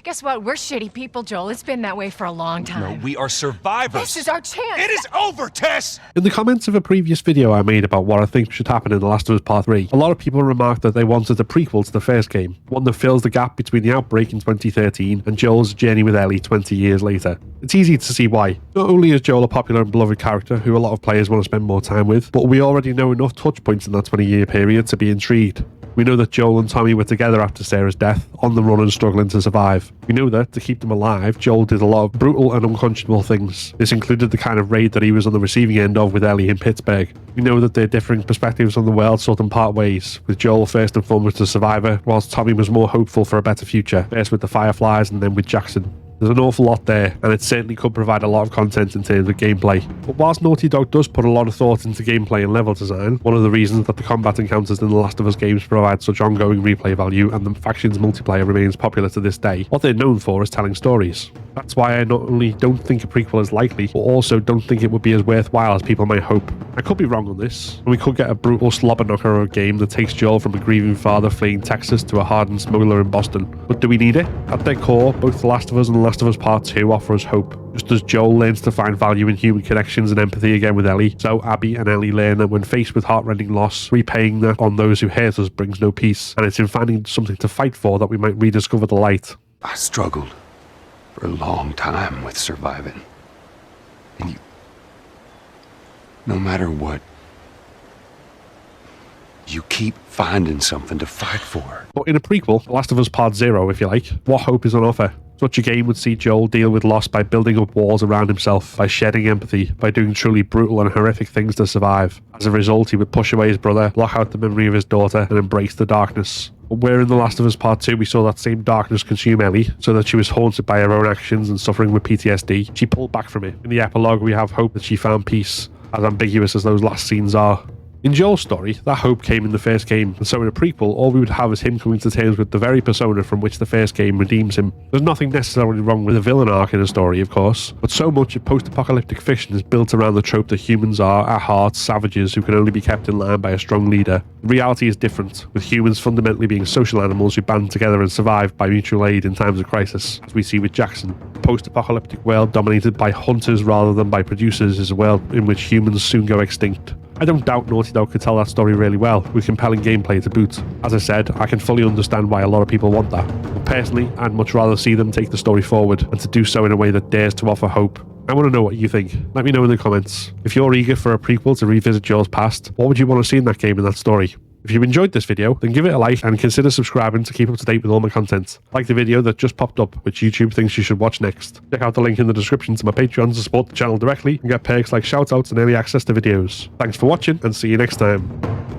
Guess what? We're shitty people, Joel. It's been that way for a long time. No, we are survivors. This is our chance. It is over, Tess! In the comments of a previous video I made about what I think should happen in The Last of Us Part 3, a lot of people remarked that they wanted a prequel to the first game, one that fills the gap between the outbreak in 2013 and Joel's journey with Ellie 20 years later. It's easy to see why. Not only is Joel a popular and beloved character who a lot of players want to spend more time with, but we already know enough touch points in that 20-year period to be intrigued. We know that Joel and Tommy were together after Sarah's death, on the run and struggling to survive. We know that, to keep them alive, Joel did a lot of brutal and unconscionable things. This included the kind of raid that he was on the receiving end of with Ellie in Pittsburgh. We know that their differing perspectives on the world saw them part ways, with Joel first and foremost a survivor, whilst Tommy was more hopeful for a better future, first with the Fireflies and then with Jackson. There's an awful lot there, and it certainly could provide a lot of content in terms of gameplay. But whilst Naughty Dog does put a lot of thought into gameplay and level design, one of the reasons that the combat encounters in The Last of Us games provide such ongoing replay value and the factions multiplayer remains popular to this day, what they're known for is telling stories. That's why I not only don't think a prequel is likely, but also don't think it would be as worthwhile as people might hope. I could be wrong on this, and we could get a brutal slobber knocker of a game that takes Joel from a grieving father fleeing Texas to a hardened smuggler in Boston. But do we need it? At their core, both The Last of Us and The Last of Us Part 2 offer us hope. Just as Joel learns to find value in human connections and empathy again with Ellie, so Abby and Ellie learn that when faced with heartrending loss, repaying that on those who hurt us brings no peace, and it's in finding something to fight for that we might rediscover the light. I struggled for a long time with surviving. And no matter what, you keep finding something to fight for. But in a prequel, The Last of Us Part 0 if you like, what hope is on offer? Such a game would see Joel deal with loss by building up walls around himself, by shedding empathy, by doing truly brutal and horrific things to survive. As a result, he would push away his brother, block out the memory of his daughter, and embrace the darkness. But where in The Last of Us Part 2 we saw that same darkness consume Ellie, so that she was haunted by her own actions and suffering with PTSD, she pulled back from it. In the epilogue we have hope that she found peace, as ambiguous as those last scenes are. In Joel's story, that hope came in the first game, and so in a prequel, all we would have is him coming to terms with the very persona from which the first game redeems him. There's nothing necessarily wrong with the villain arc in a story, of course, but so much of post-apocalyptic fiction is built around the trope that humans are, at heart, savages who can only be kept in line by a strong leader. Reality is different, with humans fundamentally being social animals who band together and survive by mutual aid in times of crisis, as we see with Jackson. A post-apocalyptic world dominated by hunters rather than by producers is a world in which humans soon go extinct. I don't doubt Naughty Dog could tell that story really well, with compelling gameplay to boot. As I said, I can fully understand why a lot of people want that. But personally, I'd much rather see them take the story forward, and to do so in a way that dares to offer hope. I want to know what you think. Let me know in the comments. If you're eager for a prequel to revisit Joel's past, what would you want to see in that game and that story? If you enjoyed this video, then give it a like and consider subscribing to keep up to date with all my content. Like the video that just popped up, which YouTube thinks you should watch next. Check out the link in the description to my Patreon to support the channel directly and get perks like shoutouts and early access to videos. Thanks for watching and see you next time.